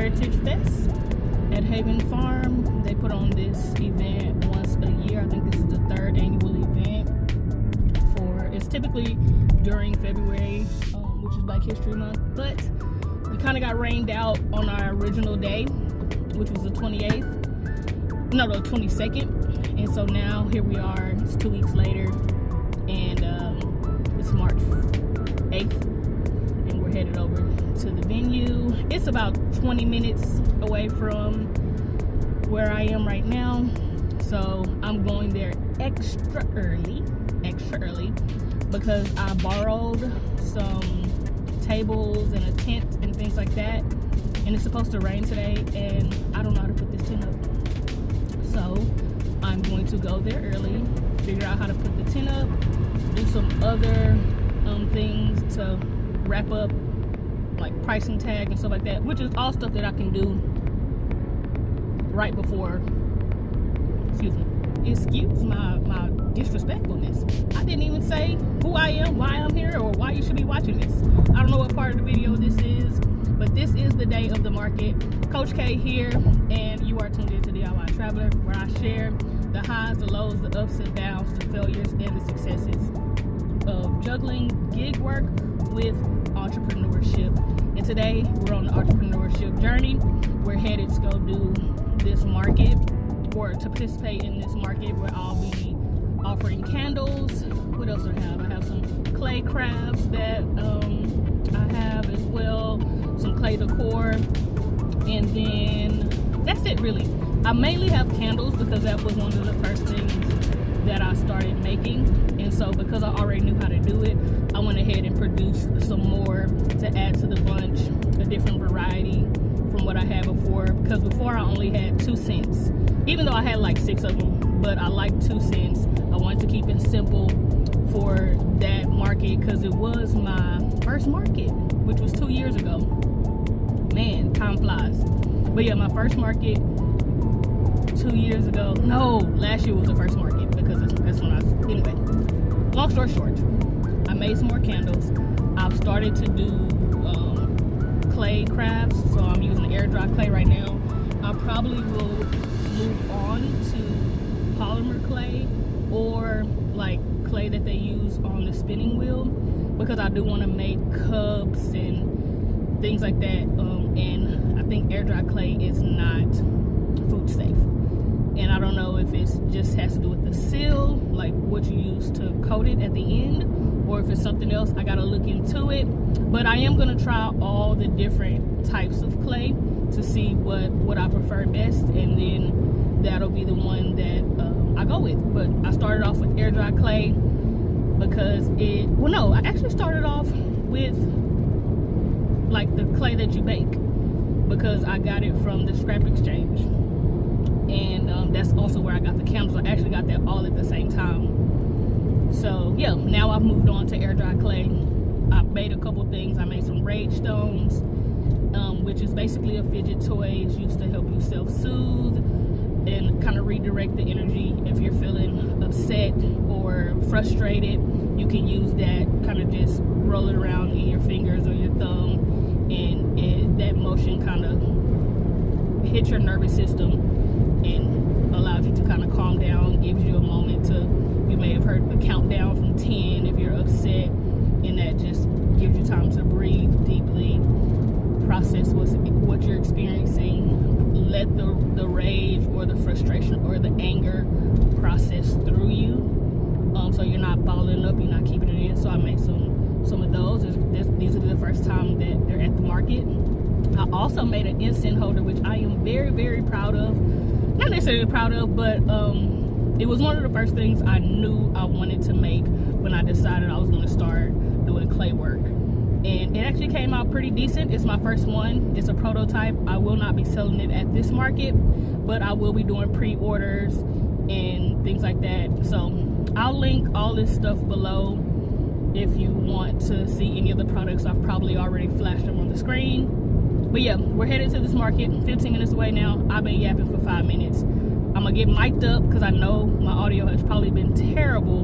Heritage Fest at Haven Farm. They put on this event once a year. I think this is the third annual event. It's typically during February, which is Black History Month, but we kind of got rained out on our original day, which was the 22nd, and so now here we are. It's 2 weeks later, and it's March 8th, and we're headed over to the venue. It's about 20 minutes away from where I am right now, so I'm going there extra early because I borrowed some tables and a tent and things like that, and it's supposed to rain today, and I don't know how to put this tent up, so I'm going to go there early, figure out how to put the tent up, do some other things to wrap up, like pricing tag and stuff like that, which is all stuff that I can do right before, excuse my disrespectfulness. I didn't even say who I am, why I'm here, or why you should be watching this. I don't know what part of the video this is, but this is the day of the market. Coach K here, and you are tuned into DIY Traveler, where I share the highs, the lows, the ups and downs, the failures, and the successes of juggling gig work with entrepreneurship. And today we're on the entrepreneurship journey. We're headed to go do this market, or to participate in this market, where I'll be offering candles. What else do I have? I have some clay crafts that I have as well, some clay decor, and then that's it really. I mainly have candles because that was one of the first things that I started making, and so because I already knew how to do it, I went ahead and produced some more to add to the bunch, a different variety from what I had before, because before I only had 2 cents, even though I had like 6 of them, but I liked 2 cents. I wanted to keep it simple for that market because it was my first market, which was 2 years ago. Man, time flies. But yeah, my first market 2 years ago. No, last year was the first market because that's when I was, anyway. Long story short, I made some more candles. I've started to do clay crafts, so I'm using air dry clay right now. I probably will move on to polymer clay, or like clay that they use on the spinning wheel, because I do want to make cups and things like that, and I think air dry clay is not food safe, and I don't know if it just has to do with the seal, like what you use to coat it at the end, or if it's something else. I gotta look into it, but I am gonna try all the different types of clay to see what I prefer best, and then that'll be the one that I go with. But I started off with air dry clay because I actually started off with like the clay that you bake, because I got it from the Scrap Exchange, and that's also where I got the candles. I actually got that all at the same time. So yeah, now I've moved on to air dry clay. I made a couple things. I made some rage stones, which is basically a fidget toy. It's used to help you self-soothe and kind of redirect the energy. If you're feeling upset or frustrated, you can use that, kind of just roll it around in your fingers or your thumb, and that motion kind of hits your nervous system and allows you to kind of calm down, gives you a moment to, you may have heard the countdown from 10 if you're upset, and that just gives you time to breathe deeply, process what you're experiencing, let the rage or the frustration or the anger process through you, so you're not bottling up, you're not keeping it in. So I made some of those. These will be the first time that they're at the market. I also made an incense holder, which I am very, very proud of. Not necessarily proud of, but it was one of the first things I knew I wanted to make when I decided I was going to start doing clay work. And it actually came out pretty decent. It's my first one. It's a prototype. I will not be selling it at this market, but I will be doing pre-orders and things like that. So I'll link all this stuff below if you want to see any of the products. I've probably already flashed them on the screen. But yeah, we're headed to this market, 15 minutes away now. I've been yapping for 5 minutes. I'm gonna get mic'd up because I know my audio has probably been terrible,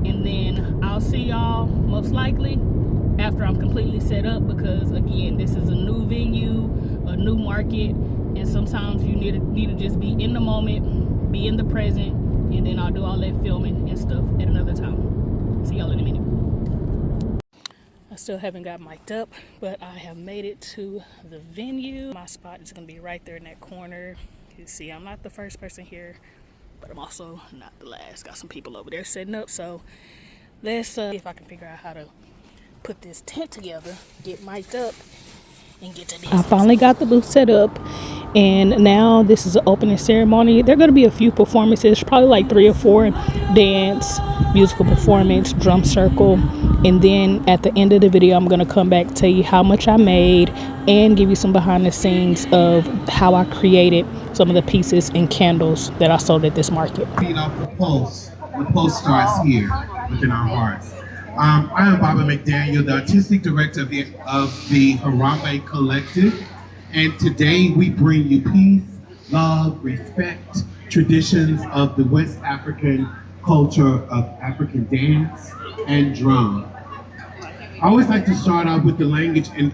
and then I'll see y'all most likely after I'm completely set up, because again, this is a new venue, a new market. market, and sometimes you need to just be in the moment, be in the present, and then I'll do all that filming and stuff at another time. See y'all in a minute. I still haven't got mic'd up, but I have made it to the venue. My spot is gonna be right there in that corner. You see, I'm not the first person here, but I'm also not the last. Got some people over there setting up, so let's see if I can figure out how to put this tent together, get mic'd up, and get to this. I finally got the booth set up, and now this is an opening ceremony. There are going to be a few performances, probably like 3 or 4: dance, musical performance, drum circle, and then at the end of the video I'm going to come back, tell you how much I made, and give you some behind the scenes of how I created some of the pieces and candles that I sold at this market. Feed off the pulse. The pulse starts here within our hearts. I am Baba McDaniel, the artistic director of the Harambe Collective, and today we bring you peace, love, respect, traditions of the West African culture of African dance and drum. I always like to start out with the language and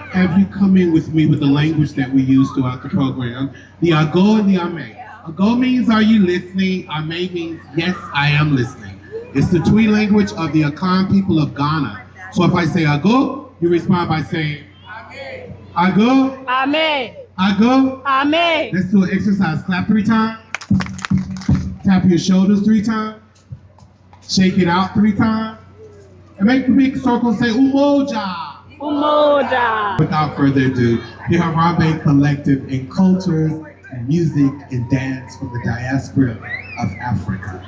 have you come in with me with the language that we use throughout the program. The Ago and the Ame. Ago means are you listening? Ame means yes, I am listening. It's the Twi language of the Akan people of Ghana. So if I say Ago, you respond by saying Ago, Amen. Ago, Amen. Let's do an exercise. Clap 3 times. Tap your shoulders 3 times. Shake it out 3 times. And make the big circle say Umoja. Umoja. Without further ado, the Harambe Collective in cultures and music and dance from the diaspora of Africa.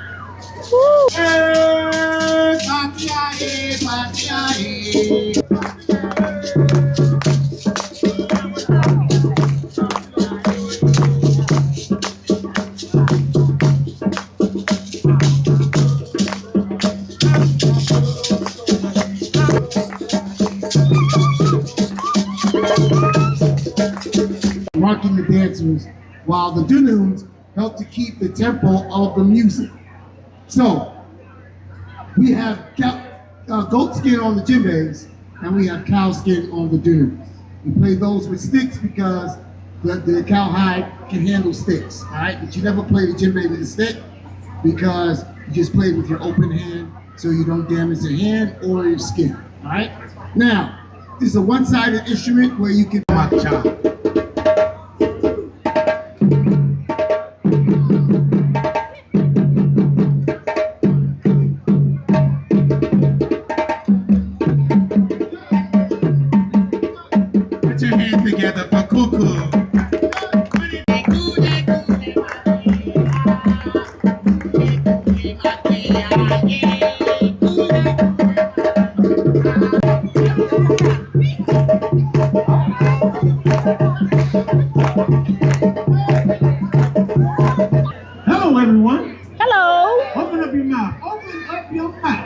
Marking the dancers while the Dununs help to keep the tempo of the music. So, we have goat skin on the djembes, and we have cow skin on the Dununs. We play those with sticks because the cowhide can handle sticks, all right? But you never play the djembe with a stick because you just play with your open hand so you don't damage the hand or your skin, all right? Now, this is a one-sided instrument where you can chop. Put your hands together for cuckoo. Hello, everyone. Hello. Open up your mouth. Open up your mouth.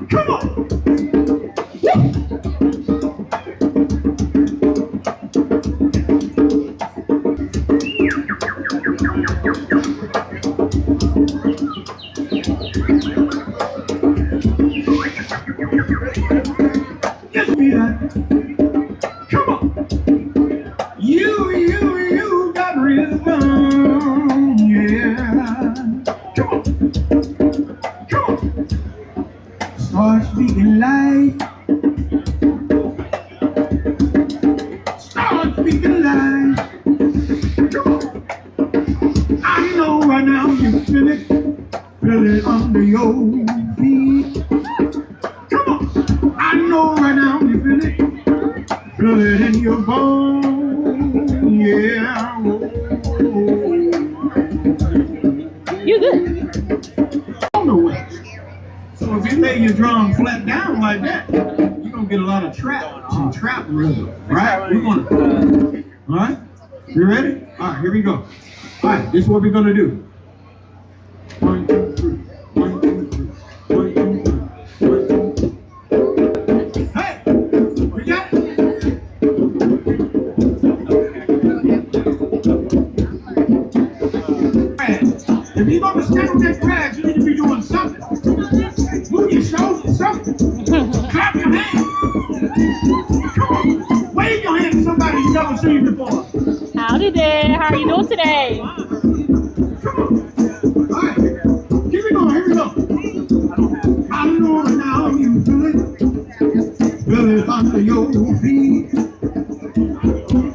Come on. Come on. You got rhythm, yeah. Come on. Come on. Start speaking light. Start speaking light. Come on. I know right now you feel it. Feel it under your feet. Come on. I know right now you feel it. Feel it in your bones, yeah. You good? On the way. So if you lay your drum flat down like that, you're gonna get a lot of some trap rhythm, right? We're gonna, all right? You ready? All right, here we go. All right, this is what we're gonna do. 1, 2, 3. 1, 2, 3. 1, 2, 3. 1, 2, 3. Hey, we got it. you're going to stand on that grass, you need to be doing something. Move your shoulders, something. Clap your hands. Come on. Wave your hand to somebody you never seen before. Howdy there. How are you doing today? Come on. All right. Keep it going. Here we go. I know right now you feel it. Feel it under your feet.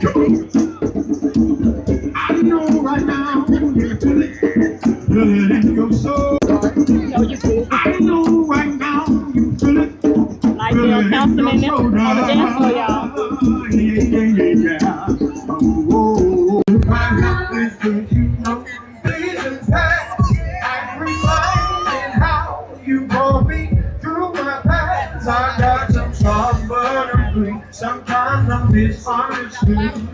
Come on. I know right now you feel it. Feel it in your soul. No, you feel I know right now you feel it. like Bill Councilman on the dance floor, y'all. Oh, my love is good, you know. Seasons pass, I'm reminded how you brought me through my past. I got some strong, but I'm weak. Sometimes I'm misunderstood.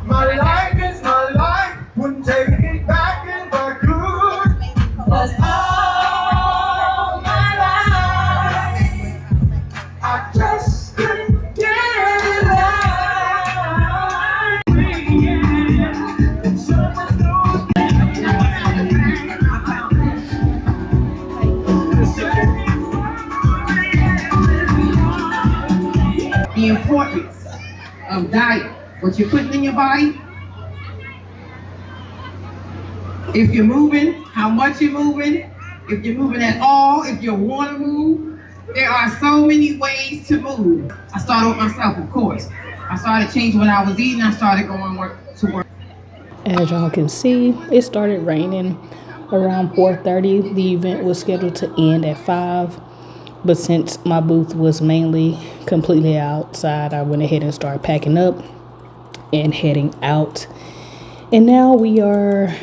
My life is my life, wouldn't take it back if I could. 'Cause all my life, I just couldn't get it right. The importance of diet, what you're putting in your body, if you're moving, how much you're moving, if you're moving at all, if you want to move. There are so many ways to move. I started with myself, of course. I started changing what I was eating. I started going to work. As y'all can see, it started raining around 4:30. The event was scheduled to end at 5. But since my booth was mainly completely outside, I went ahead and started packing up and heading out. And now we are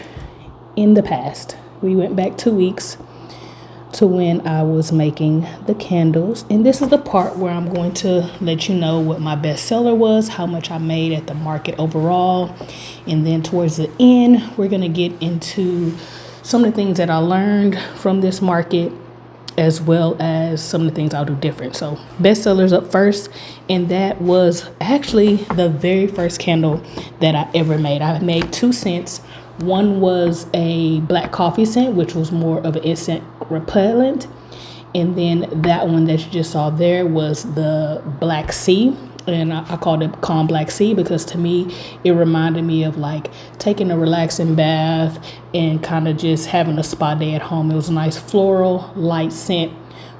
in the past. We went back 2 weeks to when I was making the candles. And this is the part where I'm going to let you know what my best seller was, how much I made at the market overall. And then towards the end, we're going to get into some of the things that I learned from this market, as well as some of the things I'll do different. So best sellers up first, and that was actually the very first candle that I ever made. I made 2 scents. One was a black coffee scent, which was more of an insect repellent, and then that one that you just saw there was the Black Sea. And I called it Calm Black Sea because to me, it reminded me of like taking a relaxing bath and kind of just having a spa day at home. It was a nice floral, light scent.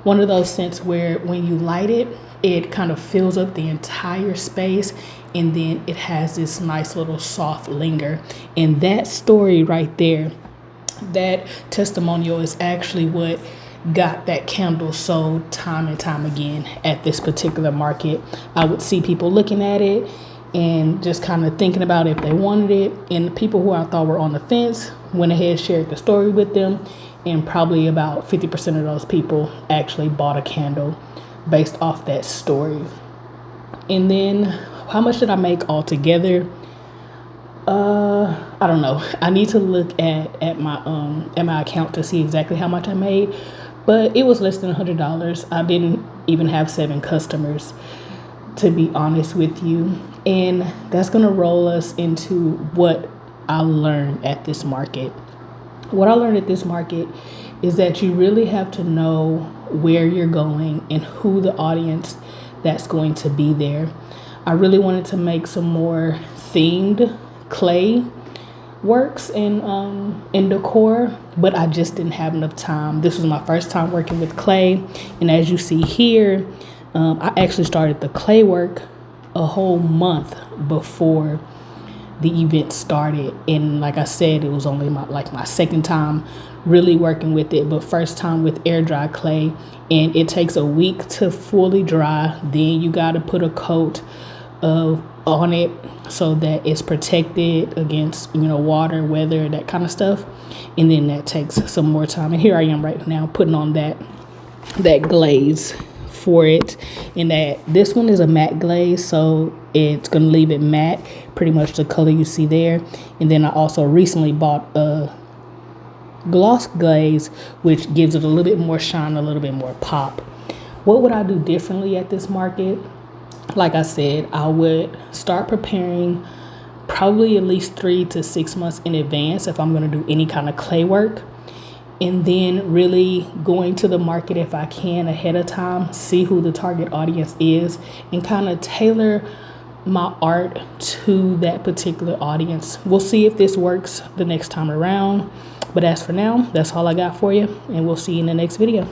One of those scents where when you light it, it kind of fills up the entire space, and then it has this nice little soft linger. And that story right there, that testimonial is actually what got that candle sold time and time again at this particular market. I would see people looking at it and just kind of thinking about if they wanted it, and the people who I thought were on the fence went ahead, shared the story with them, and probably about 50% of those people actually bought a candle based off that story. And then how much did I make altogether? I don't know. I need to look at my account to see exactly how much I made, but it was less than $100. I didn't even have 7 customers, to be honest with you. And that's gonna roll us into what I learned at this market. What I learned at this market is that you really have to know where you're going and who the audience that's going to be there. I really wanted to make some more themed clay works and decor, but I just didn't have enough time. This was my first time working with clay, and as you see here, I actually started the clay work a whole month before the event started. And like I said, it was only my second time really working with it, but first time with air dry clay, and it takes a week to fully dry. Then you got to put a coat on it so that it's protected against water, weather, that kind of stuff, and then that takes some more time. And here I am right now putting on that glaze for it, and that this one is a matte glaze, so it's gonna leave it matte, pretty much the color you see there. And then I also recently bought a gloss glaze, which gives it a little bit more shine, a little bit more pop. What would I do differently at this market? Like I said, I would start preparing probably at least 3 to 6 months in advance if I'm going to do any kind of clay work. and then really going to the market if I can ahead of time, see who the target audience is, and kind of tailor my art to that particular audience. We'll see if this works the next time around. But as for now, that's all I got for you, and we'll see you in the next video.